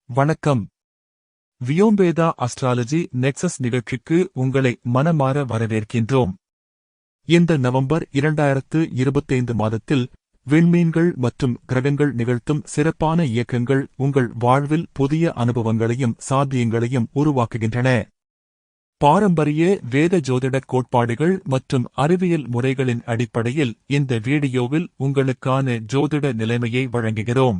வணக்கம். வியோம்பேதா astrology nexus நிகழ்ச்சிக்கு உங்களை மனமார வரவேற்கின்றோம். இந்த நவம்பர் 2025 மாதத்தில் விண்மீன்கள் மற்றும் கிரகங்கள் நிகழ்த்தும் சிறப்பான இயக்கங்கள் உங்கள் வாழ்வில் புதிய அனுபவங்களையும் சாத்தியங்களையும் உருவாக்குகின்றன. பாரம்பரிய வேத ஜோதிட கோட்பாடுகள் மற்றும் அறிவியல் முறைகளின் அடிப்படையில் இந்த வீடியோவில் உங்களுக்கான ஜோதிட நிலைமையை வழங்குகிறோம்.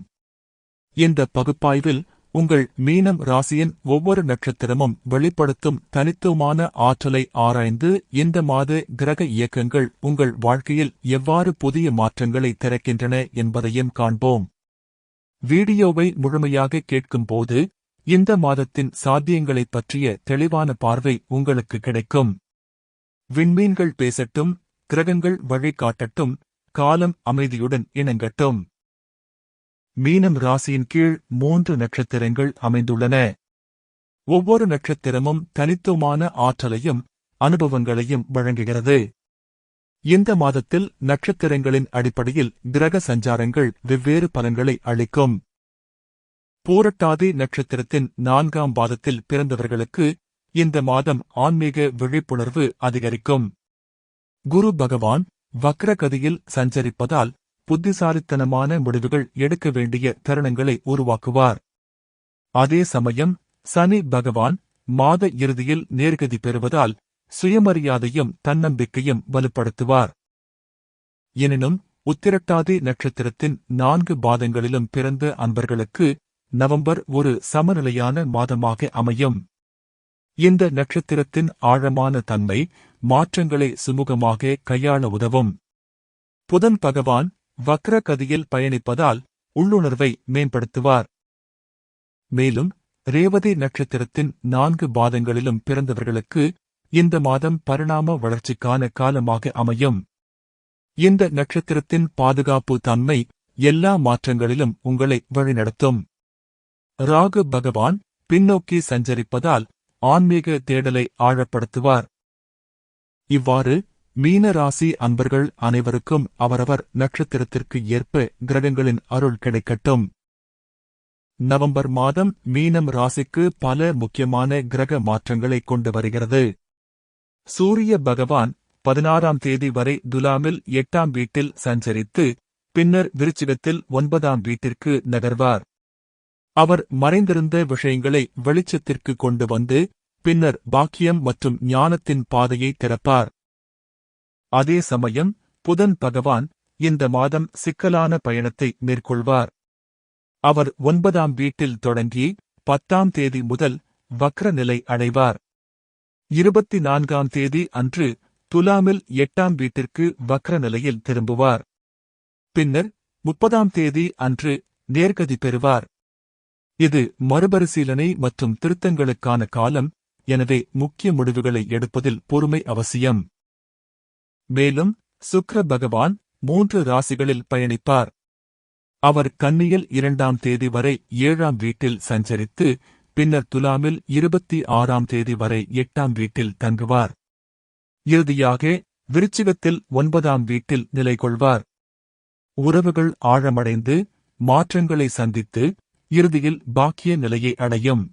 இந்த பகுப்பாய்வில் உங்கள் மீனம் ராசியின் ஒவ்வொரு நட்சத்திரமும் வெளிப்படுத்தும் தனித்துவமான ஆற்றலை ஆராய்ந்து இந்த மாத கிரக இயக்கங்கள் உங்கள் வாழ்க்கையில் எவ்வாறு புதிய மாற்றங்களை திறக்கின்றன என்பதையும் காண்போம். வீடியோவை முழுமையாக கேட்கும்போது இந்த மாதத்தின் சாத்தியங்களைப் பற்றிய தெளிவான பார்வை உங்களுக்கு கிடைக்கும். விண்மீன்கள் பேசட்டும், கிரகங்கள் வழிகாட்டட்டும், காலம் அமைதியுடன் இணங்கட்டும். மீனம் ராசியின் கீழ் 3 நட்சத்திரங்கள் அமைந்துள்ளன. ஒவ்வொரு நட்சத்திரமும் தனித்துவமான ஆற்றலையும் அனுபவங்களையும் வழங்குகிறது. இந்த மாதத்தில் நட்சத்திரங்களின் அடிப்படையில் கிரக சஞ்சாரங்கள் வெவ்வேறு பலன்களை அளிக்கும். பூரட்டாதி நட்சத்திரத்தின் 4ஆம் பாதத்தில் பிறந்தவர்களுக்கு இந்த மாதம் ஆன்மீக விழிப்புணர்வு அதிகரிக்கும். குரு பகவான் வக்ரகதியில் சஞ்சரிப்பதால் புத்திசாலித்தனமான முடிவுகள் எடுக்க வேண்டிய தருணங்களை உருவாக்குவார். அதே சமயம் சனி பகவான் மாத இறுதியில் நேர்கதி பெறுவதால் சுயமரியாதையும் தன்னம்பிக்கையும் வலுப்படுத்துவார். எனினும் உத்திரட்டாதி நட்சத்திரத்தின் 4 பாதங்களிலும் பிறந்த அன்பர்களுக்கு நவம்பர் ஒரு சமநிலையான மாதமாக அமையும். இந்த நட்சத்திரத்தின் ஆழமான தன்மை மாற்றங்களை சுமூகமாக கையாள உதவும். புதன் பகவான் வக்ரகதியில் பயணிப்பதால் உள்ளுணர்வை மேம்படுத்துவார். மேலும் ரேவதி நட்சத்திரத்தின் 4 பாதங்களிலும் பிறந்தவர்களுக்கு இந்த மாதம் பரிணாம வளர்ச்சிக்கான காலமாக அமையும். இந்த நட்சத்திரத்தின் பாதுகாப்பு தன்மை எல்லா மாற்றங்களிலும் உங்களை வழிநடத்தும். ராகு பகவான் பின்னோக்கி சஞ்சரிப்பதால் ஆன்மீக தேடலை ஆழப்படுத்துவார். இவ்வாறு மீன ராசி அன்பர்கள் அனைவருக்கும் அவரவர் நட்சத்திரத்திற்கு ஏற்ப கிரகங்களின் அருள் கிடைக்கட்டும். நவம்பர் மாதம் மீனம் ராசிக்கு பல முக்கியமான கிரக மாற்றங்களை கொண்டு வருகிறது. சூரிய பகவான் 16ஆம் தேதி வரை துலாமில் 8ஆம் வீட்டில் சஞ்சரித்து பின்னர் விருச்சிகத்தில் 9ஆம் வீட்டிற்கு நகர்வார். அவர் மறைந்திருந்த விஷயங்களை வெளிச்சத்திற்கு கொண்டு வந்து பின்னர் பாக்கியம் மற்றும் ஞானத்தின் பாதையை திறப்பார். அதே சமயம் புதன் பகவான் இந்த மாதம் சிக்கலான பயணத்தை மேற்கொள்வார். அவர் 9ஆம் வீட்டில் தொடங்கி 10ஆம் தேதி முதல் வக்ர நிலை அடைவார். 24ஆம் தேதி அன்று துலாமில் 8ஆம் வீட்டிற்கு வக்ர நிலையில் திரும்புவார். பின்னர் 30ஆம் தேதி அன்று நேர்கதி பெறுவார். இது மறுபரிசீலனை மற்றும் திருத்தங்களுக்கான காலம், எனவே முக்கிய முடிவுகளை எடுப்பதில் பொறுமை அவசியம். மேலும் சுக்கிர பகவான் 3 ராசிகளில் பயணிப்பார். அவர் கன்னியில் 2ஆம் தேதி வரை 7ஆம் வீட்டில் சஞ்சரித்து பின்னர் துலாமில் 26ஆம் தேதி வரை 8ஆம் வீட்டில் தங்குவார். இறுதியாக விருச்சிகத்தில் 9ஆம் வீட்டில் நிலை கொள்வார். உறவுகள் ஆழமடைந்து மாற்றங்களை சந்தித்து இறுதியில் பாக்கிய நிலையை அடையும்.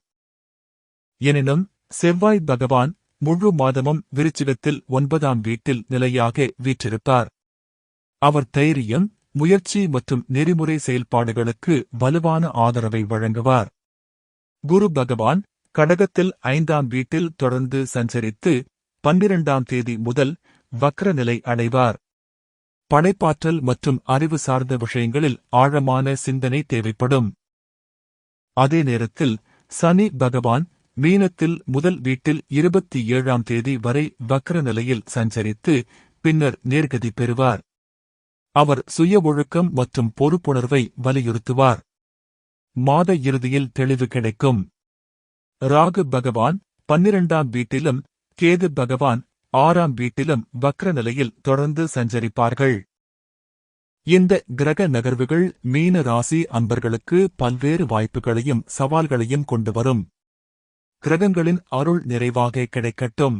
எனினும் செவ்வாய் பகவான் முழு மாதமும் விருச்சிகத்தில் 9ஆம் வீட்டில் நிலையாக வீற்றிருப்பார். அவர் தைரியம், முயற்சி மற்றும் நெறிமுறை செயல்பாடுகளுக்கு வலுவான ஆதரவை வழங்குவார். குரு பகவான் கடகத்தில் 5ஆம் வீட்டில் தொடர்ந்து சஞ்சரித்து 12ஆம் தேதி முதல் வக்ர நிலை அடைவார். படைப்பாற்றல் மற்றும் அறிவு சார்ந்த விஷயங்களில் ஆழமான சிந்தனை தேவைப்படும். அதே நேரத்தில் சனி பகவான் மீனத்தில் முதல் வீட்டில் 27ஆம் தேதி வரை வக்ர நிலையில் சஞ்சரித்து பின்னர் நேர்கதி பெறுவார். அவர் சுய ஒழுக்கம் மற்றும் பொறுப்புணர்வை வலியுறுத்துவார். மாத இறுதியில் தெளிவு கிடைக்கும். ராகு பகவான் 12ஆம் வீட்டிலும் கேது பகவான் 6ஆம் வீட்டிலும் வக்ர நிலையில் தொடர்ந்து சஞ்சரிப்பார்கள். இந்த கிரக நகர்வுகள் மீன ராசி அன்பர்களுக்கு பல்வேறு வாய்ப்புகளையும் சவால்களையும் கொண்டு வரும். கிரகங்களின் அருள் நிறைவாக கிடைக்கட்டும்.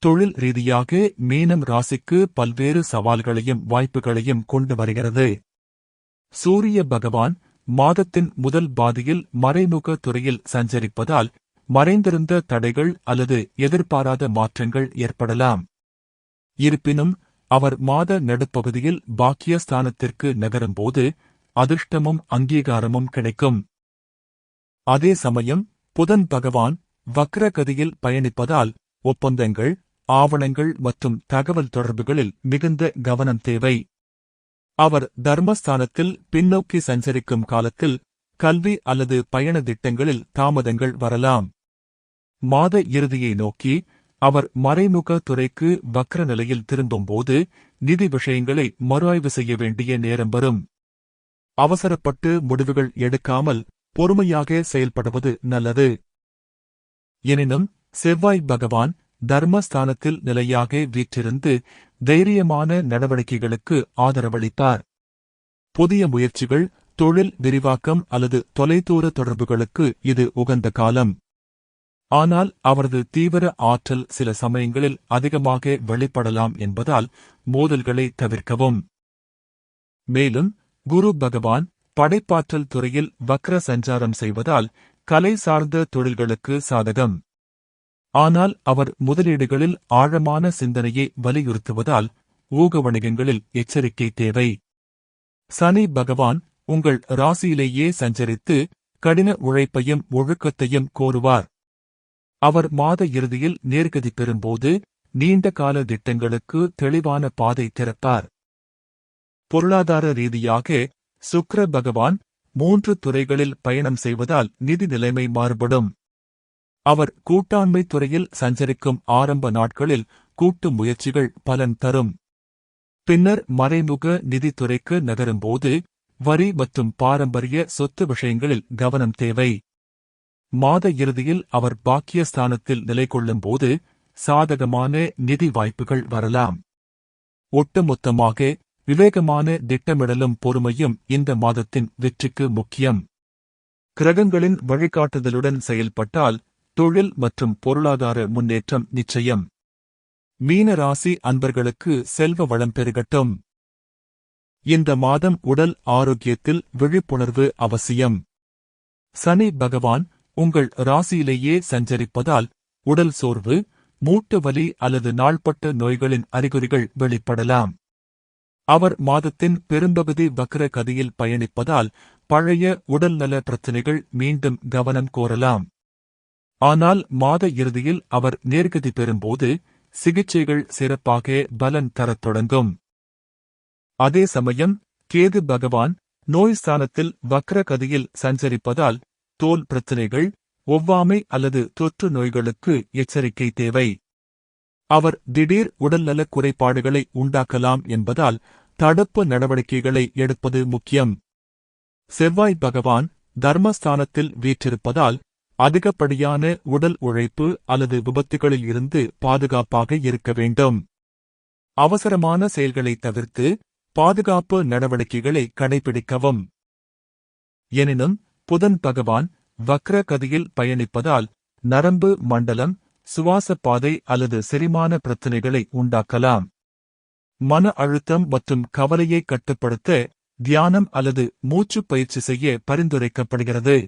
தொழில் ரீதியாக மீனம் ராசிக்கு பல்வேறு சவால்களையும் வாய்ப்புகளையும் கொண்டு வருகிறது. சூரிய பகவான் மாதத்தின் முதல் பாதியில் மறைமுக துறையில் சஞ்சரிப்பதால் மறைந்திருந்த தடைகள் அல்லது எதிர்பாராத மாற்றங்கள் ஏற்படலாம். இருப்பினும் அவர் மாத நடுப்பகுதியில் பாக்கியஸ்தானத்திற்கு நகரும்போது அதிர்ஷ்டமும் அங்கீகாரமும் கிடைக்கும். அதே சமயம் புதன் பகவான் வக்ரகதியில் பயணிப்பதால் ஒப்பந்தங்கள், ஆவணங்கள் மற்றும் தகவல் தொடர்புகளில் மிகுந்த கவனம் தேவை. அவர் தர்மஸ்தானத்தில் பின்னோக்கி சஞ்சரிக்கும் காலத்தில் கல்வி அல்லது பயண திட்டங்களில் தாமதங்கள் வரலாம். மாத இறுதியை நோக்கி அவர் மறைமுக துறைக்கு வக்ர நிலையில் திரும்பும்போது நிதி விஷயங்களை மறுஆய்வு செய்ய வேண்டிய நேரம் வரும். அவசரப்பட்டு முடிவுகள் எடுக்காமல் பொறுமையாக செயல்படுவது நல்லது. எனினும் செவ்வாய் பகவான் தர்மஸ்தானத்தில் நிலையாக வீற்றிருந்து தைரியமான நடவடிக்கைகளுக்கு ஆதரவளித்தார். புதிய முயற்சிகள், தொழில் விரிவாக்கம் அல்லது தொலைதூர தொடர்புகளுக்கு இது உகந்த காலம். ஆனால் அவரது தீவிர ஆற்றல் சில சமயங்களில் அதிகமாக வெளிப்படலாம் என்பதால் மோதல்களை தவிர்க்கவும். மேலும் குரு பகவான் படைப்பாற்றல் துறையில் வக்ர சஞ்சாரம் செய்வதால் கலை சார்ந்த தொழில்களுக்கு சாதகம். ஆனால் அவர் முதலீடுகளில் ஆழமான சிந்தனையை வலியுறுத்துவதால் ஊக வணிகங்களில் எச்சரிக்கை தேவை. சனி பகவான் உங்கள் ராசியிலேயே சஞ்சரித்து கடின உழைப்பையும் ஒழுக்கத்தையும் கோருவார். அவர் மாத இறுதியில் நேர்கதி பெறும்போது நீண்ட கால திட்டங்களுக்கு தெளிவான பாதை திறப்பார். பொருளாதார ரீதியாக சுக்கிர பகவான் 3 துறைகளில் பயணம் செய்வதால் நிதி நிலைமை மாறுபடும். அவர் கூட்டாண்மை துறையில் சஞ்சரிக்கும் ஆரம்ப நாட்களில் கூட்டு முயற்சிகள் பலன் தரும். பின்னர் மறைமுக நிதித்துறைக்கு நகரும்போது வரி மற்றும் பாரம்பரிய சொத்து விஷயங்களில் கவனம் தேவை. மாத இறுதியில் அவர் பாக்கியஸ்தானத்தில் நிலை கொள்ளும்போது சாதகமான நிதி வாய்ப்புகள் வரலாம். ஒட்டுமொத்தமாக விவேகமான திட்டமிடலும் பொறுமையும் இந்த மாதத்தின் வெற்றிக்கு முக்கியம். கிரகங்களின் வழிகாட்டுதலுடன் செயல்பட்டால் தொழில் மற்றும் பொருளாதார முன்னேற்றம் நிச்சயம். மீன ராசி அன்பர்களுக்கு செல்வ வளம் பெருகட்டும். இந்த மாதம் உடல் ஆரோக்கியத்தில் விழிப்புணர்வு அவசியம். சனி பகவான் உங்கள் ராசியிலேயே சஞ்சரிப்பதால் உடல் சோர்வு, மூட்டு வலி அல்லது நாள்பட்ட நோய்களின் அறிகுறிகள் வெளிப்படலாம். அவர் மாதத்தின் பெரும்பகுதி வக்ர கதியில் பயணிப்பதால் பழைய உடல்நல பிரச்சினைகள் மீண்டும் கவனம் கோரலாம். ஆனால் மாத இறுதியில் அவர் நேர்கதி பெறும்போது சிகிச்சைகள் சிறப்பாக பலன் தரத் தொடங்கும். அதே சமயம் கேது பகவான் நோய் ஸ்தானத்தில் வக்ர கதியில் சஞ்சரிப்பதால் தோல் பிரச்சினைகள், ஒவ்வாமை அல்லது தொற்று நோய்களுக்கு எச்சரிக்கை தேவை. அவர் திடீர் உடல்நலக் குறைபாடுகளை உண்டாக்கலாம் என்பதால் தடுப்பு நடவடிக்கைகளை எடுப்பது முக்கியம். செவ்வாய் பகவான் தர்மஸ்தானத்தில் வீற்றிருப்பதால் அதிகப்படியான உடல் உழைப்பு அல்லது விபத்துகளில் இருந்து பாதுகாப்பாக இருக்க வேண்டும். அவசரமான செயல்களை தவிர்த்து பாதுகாப்பு நடவடிக்கைகளை கடைபிடிக்கவும். எனினும் புதன் பகவான் வக்ர கதியில் பயணிப்பதால் நரம்பு மண்டலம், சுவாச பாதை அல்லது செரிமான பிரச்சினைகளை உண்டாக்கலாம். மன அழுத்தம் மற்றும் கவலையை கட்டுப்படுத்த தியானம் அல்லது மூச்சுப் பயிற்சி செய்ய பரிந்துரைக்கப்படுகிறது.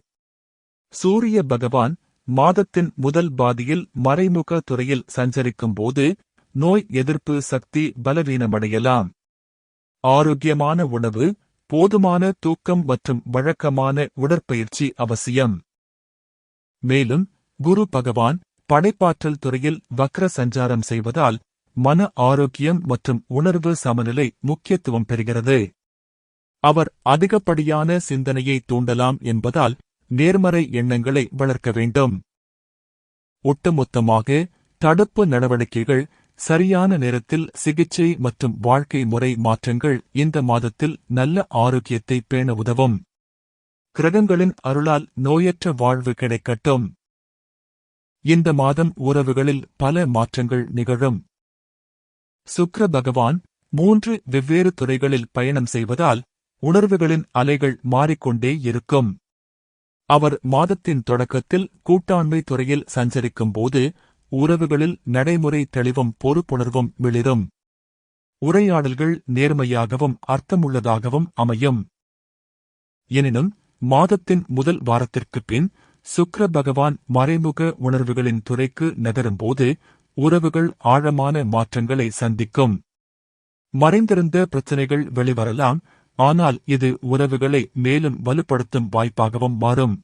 சூரிய பகவான் மாதத்தின் முதல் பாதியில் மறைமுக துறையில் சஞ்சரிக்கும் போது நோய் எதிர்ப்பு சக்தி பலவீனமடையலாம். ஆரோக்கியமான உணவு, போதுமான தூக்கம் மற்றும் வழக்கமான உடற்பயிற்சி அவசியம். மேலும் குரு பகவான் படைப்பாற்றல் துறையில் வக்ர சஞ்சாரம் செய்வதால் மன ஆரோக்கியம் மற்றும் உணர்வு சமநிலை முக்கியத்துவம் பெறுகிறது. அவர் அதிகப்படியான சிந்தனையை தூண்டலாம் என்பதால் நேர்மறை எண்ணங்களை வளர்க்க வேண்டும். ஒட்டுமொத்தமாக தடுப்பு நடவடிக்கைகள், சரியான நேரத்தில் சிகிச்சை மற்றும் வாழ்க்கை முறை மாற்றங்கள் இந்த மாதத்தில் நல்ல ஆரோக்கியத்தை பேண உதவும். கிரகங்களின் அருளால் நோயற்ற வாழ்வு கிடைக்கட்டும். இந்த மாதம் உறவுகளில் பல மாற்றங்கள் நிகழும். சுக்கிர பகவான் 3 வெவ்வேறு துறைகளில் பயணம் செய்வதால் உணர்வுகளின் அலைகள் மாறிக்கொண்டே இருக்கும். அவர் மாதத்தின் தொடக்கத்தில் கூட்டாண்மை துறையில் சஞ்சரிக்கும் போது உறவுகளில் நடைமுறை தெளிவும் பொறுப்புணர்வும் மிளிரும். உரையாடல்கள் நேர்மையாகவும் அர்த்தமுள்ளதாகவும் அமையும். எனினும் மாதத்தின் முதல் வாரத்திற்குப் பின் சுக்கிர பகவான் மறைமுக உணர்வுகளின் துறைக்கு நகரும்போது உறவுகள் ஆழமான மாற்றங்களை சந்திக்கும். மறைந்திருந்த பிரச்சினைகள் வெளிவரலாம், ஆனால் இது உறவுகளை மேலும் வலுப்படுத்தும் வாய்ப்பாகவும் மாறும்.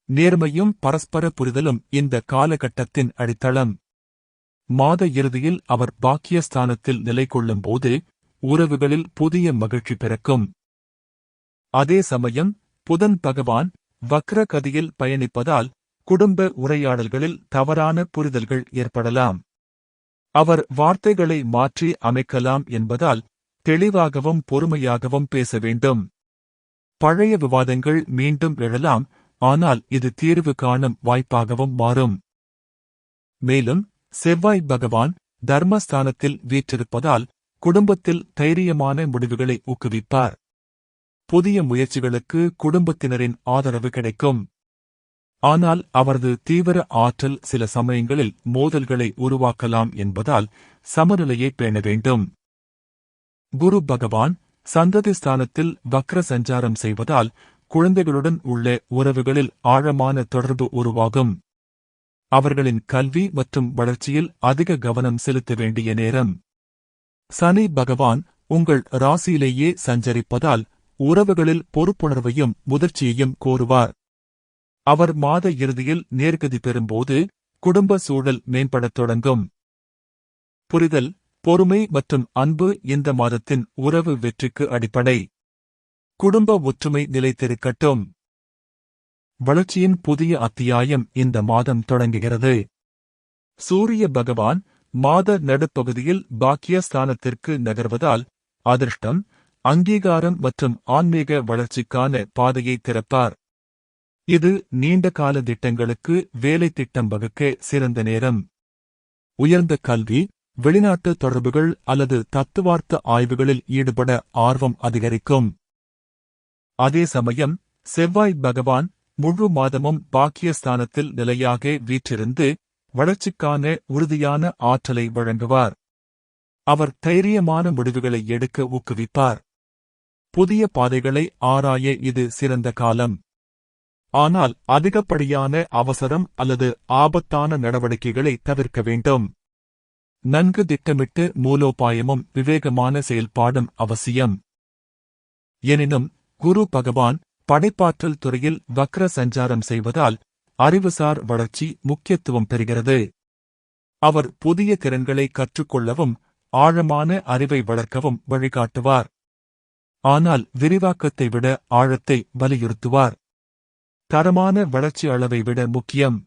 நேர்மையும் பரஸ்பர புரிதலும் இந்த காலகட்டத்தின் அடித்தளம். மாத இறுதியில் அவர் பாக்கியஸ்தானத்தில் நிலை கொள்ளும்போது உறவுகளில் புதிய மகிழ்ச்சி பிறக்கும். அதே சமயம் புதன் பகவான் வக்ர கதியில் பயணிப்பதால் குடும்ப உரையாடல்களில் தவறான புரிதல்கள் ஏற்படலாம். அவர் வார்த்தைகளை மாற்றி அமைக்கலாம் என்பதால் தெளிவாகவும் பொறுமையாகவும் பேச வேண்டும். பழைய விவாதங்கள் மீண்டும் எழலாம், ஆனால் இது தீர்வு காணும் வாய்ப்பாகவும் மாறும். மேலும் செவ்வாய் பகவான் தர்மஸ்தானத்தில் வீற்றிருப்பதால் குடும்பத்தில் தைரியமான முடிவுகளை ஊக்குவிப்பார். புதிய முயற்சிகளுக்கு குடும்பத்தினரின் ஆதரவு கிடைக்கும். ஆனால் அவரது தீவிர ஆற்றல் சில சமயங்களில் மோதல்களை உருவாக்கலாம் என்பதால் சமநிலையை பேண வேண்டும். குரு பகவான் சந்ததி ஸ்தானத்தில் வக்ர சஞ்சாரம் செய்வதால் குழந்தைகளுடன் உள்ள உறவுகளில் ஆழமான தொடர்பு உருவாகும். அவர்களின் கல்வி மற்றும் வளர்ச்சியில் அதிக கவனம் செலுத்த வேண்டிய நேரம். சனி பகவான் உங்கள் ராசியிலேயே சஞ்சரிப்பதால் உறவுகளில் பொறுப்புணர்வையும் முதிர்ச்சியையும் கோருவார். அவர் மாத இறுதியில் நேர்கதி பெறும்போது குடும்ப சூழல் மேம்படத் தொடங்கும். புரிதல், பொறுமை மற்றும் அன்பு இந்த மாதத்தின் உறவு வெற்றிக்கு அடிப்படை. குடும்ப ஒற்றுமை நிலைத்திருக்கட்டும். வளர்ச்சியின் புதிய அத்தியாயம் இந்த மாதம் தொடங்குகிறது. சூரிய பகவான் மாத நடுப்பகுதியில் பாக்கியஸ்தானத்திற்கு நகர்வதால் அதிர்ஷ்டம், அங்கீகாரம் மற்றும் ஆன்மீக வளர்ச்சிக்கான பாதையை திறப்பார். இது நீண்டகால திட்டங்களுக்கு வேலை திட்டம் வகுக்க சிறந்த நேரம். உயர்ந்த கல்வி, வெளிநாட்டு தொடர்புகள் அல்லது தத்துவார்த்த ஆய்வுகளில் ஈடுபட ஆர்வம் அதிகரிக்கும். அதே சமயம் செவ்வாய் பகவான் முழு மாதமும் பாக்கியஸ்தானத்தில் நிலையாக வீற்றிருந்து வளர்ச்சிக்கான உறுதியான ஆற்றலை வழங்குவார். அவர் தைரியமான முடிவுகளை எடுக்க ஊக்குவிப்பார். புதிய பாதைகளை ஆராய இது சிறந்த காலம். ஆனால் அதிகப்படியான அவசரம் அல்லது ஆபத்தான நடவடிக்கைகளை தவிர்க்க வேண்டும். நன்கு திட்டமிட்டு மூலோபாயமும் விவேகமான செயல்பாடும் அவசியம். எனினும் குரு பகவான் படைப்பாற்றல் துறையில் வக்ர சஞ்சாரம் செய்வதால் அறிவுசார் வளர்ச்சி முக்கியத்துவம் பெறுகிறது. அவர் புதிய திறன்களை கற்றுக்கொள்ளவும் ஆழமான அறிவை வளர்க்கவும் வழிகாட்டுவார். ஆனால் விரிவாக்கத்தை விட ஆழத்தை வலியுறுத்துவார். தரமான வளர்ச்சி அளவை விட முக்கியம்.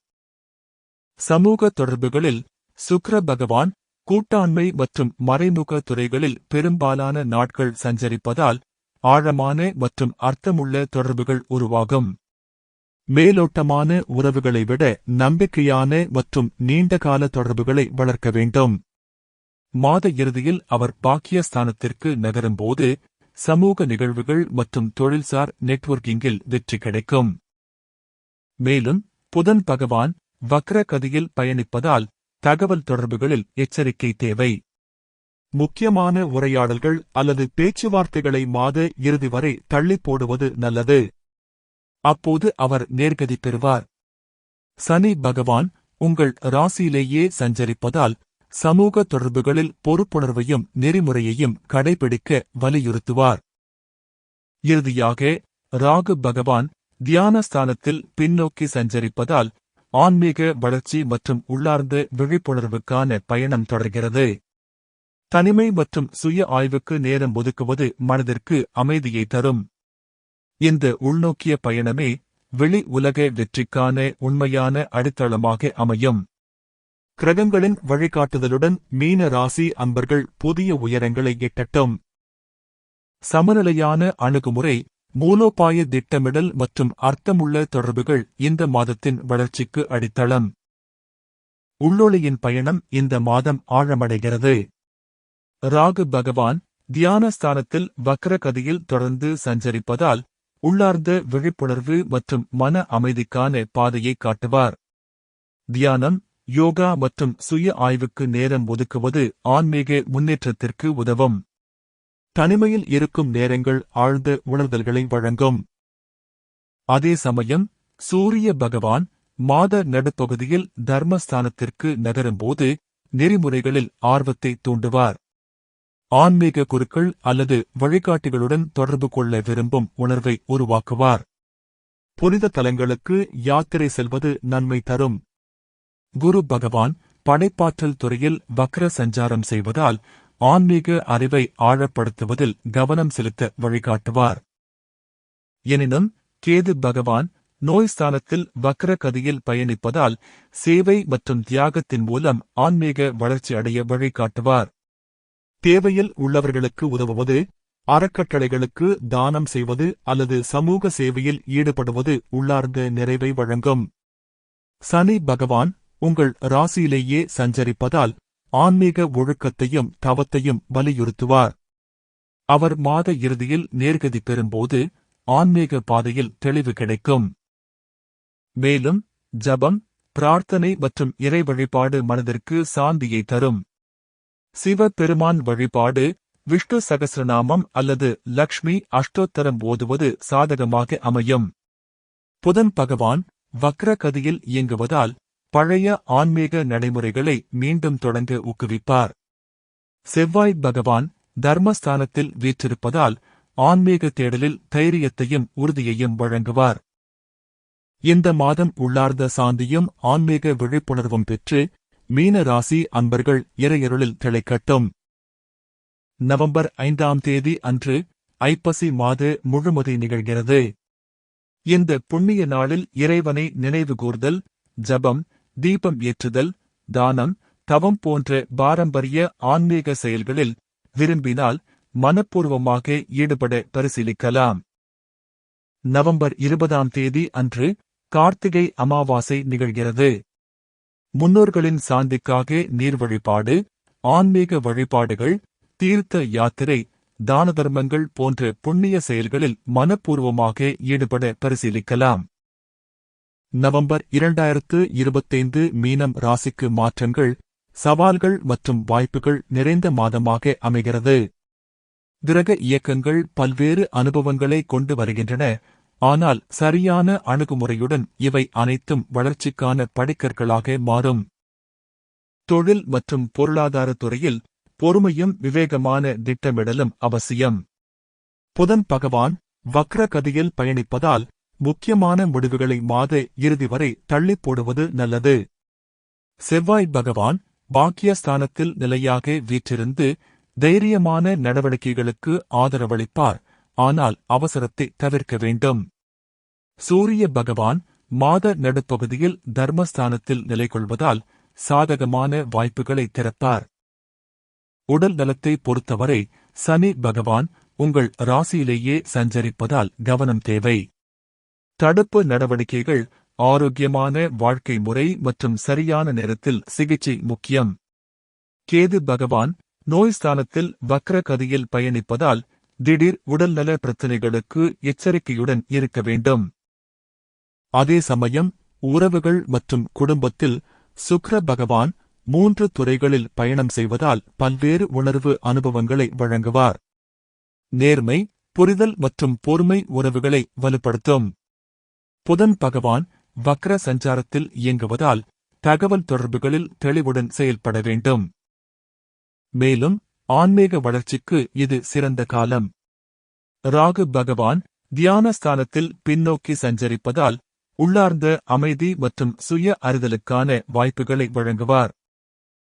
சமூக தொடர்புகளில் சுக்கிர பகவான் கூட்டாண்மை மற்றும் மறைமுக துறைகளில் பெரும்பாலான நாட்கள் சஞ்சரிப்பதால் ஆழமான மற்றும் அர்த்தமுள்ள தொடர்புகள் உருவாகும். மேலோட்டமான உறவுகளை விட நம்பிக்கையான மற்றும் நீண்டகால தொடர்புகளை வளர்க்க வேண்டும். மாத இறுதியில் அவர் பாக்கியஸ்தானத்திற்கு நகரும்போது சமூக நிகழ்வுகள் மற்றும் தொழில்சார் நெட்வொர்க்கிங்கில் வெற்றி கிடைக்கும். மேலும் புதன் பகவான் வக்ர கதியில் பயணிப்பதால் தகவல் தொடர்புகளில் எச்சரிக்கை தேவை. முக்கியமான உரையாடல்கள் அல்லது பேச்சுவார்த்தைகளை மாத இறுதி வரை தள்ளி போடுவது நல்லது. அப்போது அவர் நேர்கதி பெறுவார். சனி பகவான் உங்கள் ராசியிலேயே சஞ்சரிப்பதால் சமூக தொடர்புகளில் பொறுப்புணர்வையும் நெறிமுறையையும் கடைபிடிக்க வலியுறுத்துவார். இறுதியாக ராகு பகவான் தியானஸ்தானத்தில் பின்னோக்கி சஞ்சரிப்பதால் ஆன்மீக வளர்ச்சி மற்றும் உள்ளார்ந்த விழிப்புணர்வுக்கான பயணம் தொடர்கிறது. தனிமை மற்றும் சுய ஆய்வுக்கு நேரம் ஒதுக்குவது மனதிற்கு அமைதியை தரும். இந்த உள்நோக்கிய பயணமே வெளி உலக வெற்றிக்கான உண்மையான அடித்தளமாக அமையும். கிரகங்களின் வழிகாட்டுதலுடன் மீன ராசி அன்பர்கள் புதிய உயரங்களை எட்டட்டும். சமநிலையான அணுகுமுறை, மூலோபாய திட்டமிடல் மற்றும் அர்த்தமுள்ள தொடர்புகள் இந்த மாதத்தின் வளர்ச்சிக்கு அடித்தளம். உள்ளொளியின் பயணம் இந்த மாதம் ஆழமடைகிறது. ராகு பகவான் தியானஸ்தானத்தில் வக்ர கதியில் தொடர்ந்து சஞ்சரிப்பதால் உள்ளார்ந்த விழிப்புணர்வு மற்றும் மன அமைதிக்கான பாதையை காட்டுவார். தியானம், யோகா மற்றும் சுய ஆய்வுக்கு நேரம் ஒதுக்குவது ஆன்மீக முன்னேற்றத்திற்கு உதவும். தனிமையில் இருக்கும் நேரங்கள் ஆழ்ந்த உணர்தல்களை வழங்கும். அதே சமயம் சூரிய பகவான் மாத நடுப்பகுதியில் தர்மஸ்தானத்திற்கு நகரும்போது நெறிமுறைகளில் ஆர்வத்தை தூண்டுவார். ஆன்மீக குருக்கள் அல்லது வழிகாட்டிகளுடன் தொடர்பு கொள்ள விரும்பும் உணர்வை உருவாக்குவார். புனித தலங்களுக்கு யாத்திரை செல்வது நன்மை தரும். குரு பகவான் படைப்பாற்றல் துறையில் வக்ர சஞ்சாரம் செய்வதால் ஆன்மீக அறிவை ஆழப்படுத்துவதில் கவனம் செலுத்த வழிகாட்டுவார். எனினும் கேது பகவான் நோய் ஸ்தானத்தில் வக்ர கதியில் பயணிப்பதால் சேவை மற்றும் தியாகத்தின் மூலம் ஆன்மீக வளர்ச்சி அடைய வழிகாட்டுவார். தேவையில் உள்ளவர்களுக்கு உதவுவது, அறக்கட்டளைகளுக்கு தானம் செய்வது அல்லது சமூக சேவையில் ஈடுபடுவது உள்ளார்ந்த நிறைவை வழங்கும். சனி பகவான் உங்கள் ராசியிலேயே சஞ்சரிப்பதால் ஆன்மீக ஒழுக்கத்தையும் தவத்தையும் வலியுறுத்துவார். அவர் மாத இறுதியில் நேர்கதி பெறும்போது ஆன்மீக பாதையில் தெளிவு கிடைக்கும். மேலும் ஜபம், பிரார்த்தனை மற்றும் இறை வழிபாடு மனதிற்கு சாந்தியை தரும். சிவ பெருமான் வழிபாடு, விஷ்ணு சகஸ்ரநாமம் அல்லது லக்ஷ்மி அஷ்டோத்தரம் ஓதுவது சாதகமாக அமையும். புதன் பகவான் வக்ர கதியில் இயங்குவதால் பழைய ஆன்மீக நடைமுறைகளை மீண்டும் தொடங்க ஊக்குவிப்பார். செவ்வாய் பகவான் தர்மஸ்தானத்தில் வீற்றிருப்பதால் ஆன்மீக தேடலில் தைரியத்தையும் உறுதியையும் வழங்குவார். இந்த மாதம் உள்ளார்ந்த சாந்தியும் ஆன்மீக விழிப்புணர்வும் பெற்று மீன ராசி அன்பர்கள் இறையருளில் திளைக்கட்டும். நவம்பர் 5ஆம் தேதி அன்று ஐப்பசி மாத முழுமதி நிகழ்கிறது. இந்த புண்ணிய நாளில் இறைவனை நினைவுகூர்தல், ஜபம், தீபம் ஏற்றுதல், தானம், தவம் போன்ற பாரம்பரிய ஆன்மீக செயல்களில் விரும்பினால் மனப்பூர்வமாக ஈடுபட பரிசீலிக்கலாம். நவம்பர் 20ஆம் தேதி அன்று கார்த்திகை அமாவாசை நிகழ்கிறது. முன்னோர்களின் சாந்திக்காக நீர் வழிபாடு, ஆன்மீக வழிபாடுகள், தீர்த்த யாத்திரை, தான தர்மங்கள் போன்ற புண்ணிய செயல்களில் மனப்பூர்வமாக ஈடுபட பரிசீலிக்கலாம். நவம்பர் 2025 மீனம் ராசிக்கு மாற்றங்கள், சவால்கள் மற்றும் வாய்ப்புகள் நிறைந்த மாதமாக அமைகிறது. கிரக இயக்கங்கள் பல்வேறு அனுபவங்களை கொண்டு வருகின்றன. ஆனால் சரியான அணுகுமுறையுடன் இவை அனைத்தும் வளர்ச்சிக்கான படிக்கற்களாக மாறும். தொழில் மற்றும் பொருளாதார துறையில் பொறுமையும் விவேகமான திட்டமிடலும் அவசியம். புதன் பகவான் வக்ர கதியில் பயணிப்பதால் முக்கியமான முடிவுகளை மாத இறுதி வரை தள்ளிப் போடுவது நல்லது. செவ்வாய் பகவான் பாக்கியஸ்தானத்தில் நிலையாக வீற்றிருந்து தைரியமான நடவடிக்கைகளுக்கு ஆதரவளிப்பார். ஆனால் அவசரத்தை தவிர்க்க வேண்டும். சூரிய பகவான் மாத நடுப்பகுதியில் தர்மஸ்தானத்தில் நிலை கொள்வதால் சாதகமான வாய்ப்புகளை திறப்பார். உடல் நலத்தை பொறுத்தவரை சனி பகவான் உங்கள் ராசியிலேயே சஞ்சரிப்பதால் கவனம் தேவை. தடுப்பு நடவடிக்கைகள், ஆரோக்கியமான வாழ்க்கை முறை மற்றும் சரியான நேரத்தில் சிகிச்சை முக்கியம். கேது பகவான் நோய் ஸ்தானத்தில் வக்ர கதியில் பயணிப்பதால் திடீர் உடல்நல பிரச்சினைகளுக்கு எச்சரிக்கையுடன் இருக்க வேண்டும். அதே சமயம் உறவுகள் மற்றும் குடும்பத்தில் சுக்கிர பகவான் 3 துறைகளில் பயணம் செய்வதால் பல்வேறு உணர்வு அனுபவங்களை வழங்குவார். நேர்மை, புரிதல் மற்றும் பொறுமை உறவுகளை வலுப்படுத்தும். புதன் பகவான் வக்ர சஞ்சாரத்தில் இயங்குவதால் தகவல் தொடர்புகளில் தெளிவுடன் செயல்பட வேண்டும். மேலும் ஆன்மீக வளர்ச்சிக்கு இது சிறந்த காலம். ராகு பகவான் தியானஸ்தானத்தில் பின்னோக்கி சஞ்சரிப்பதால் உள்ளார்ந்த அமைதி மற்றும் சுய அறிதலுக்கான வாய்ப்புகளை வழங்குவார்.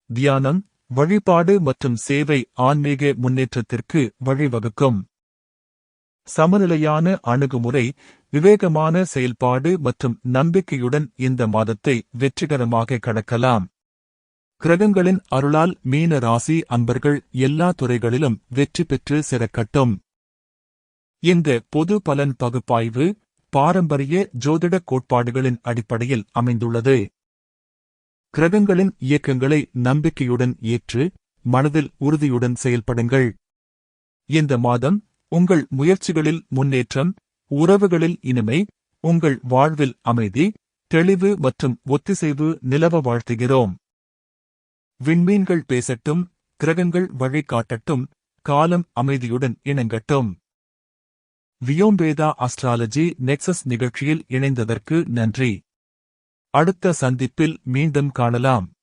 தியானம், வழிபாடு மற்றும் சேவை ஆன்மீக முன்னேற்றத்திற்கு வழிவகுக்கும். சமநிலையான அணுகுமுறை, விவேகமான செயல்பாடு மற்றும் நம்பிக்கையுடன் இந்த மாதத்தை வெற்றிகரமாக கடக்கலாம். கிரகங்களின் அருளால் மீன ராசி அன்பர்கள் எல்லா துறைகளிலும் வெற்றி பெற்று சிறக்கட்டும். இந்த பொது பலன் பகுப்பாய்வு பாரம்பரிய ஜோதிட கோட்பாடுகளின் அடிப்படையில் அமைந்துள்ளது. கிரகங்களின் இயக்கங்களை நம்பிக்கையுடன் ஏற்று மனதில் உறுதியுடன் செயல்படுங்கள். இந்த மாதம் உங்கள் முயற்சிகளில் முன்னேற்றம், உறவுகளில் இனிமை, உங்கள் வாழ்வில் அமைதி, தெளிவு மற்றும் ஒத்திசைவு நிலவ வாழ்த்துகிறோம். விண்மீன்கள் பேசட்டும், கிரகங்கள் வழிகாட்டட்டும், காலம் அமைதியுடன் இணங்கட்டும். வியோம்வேதா அஸ்ட்ராலஜி நெக்சஸ் நிகழ்ச்சியில் இணைந்ததற்கு நன்றி. அடுத்த சந்திப்பில் மீண்டும் காணலாம்.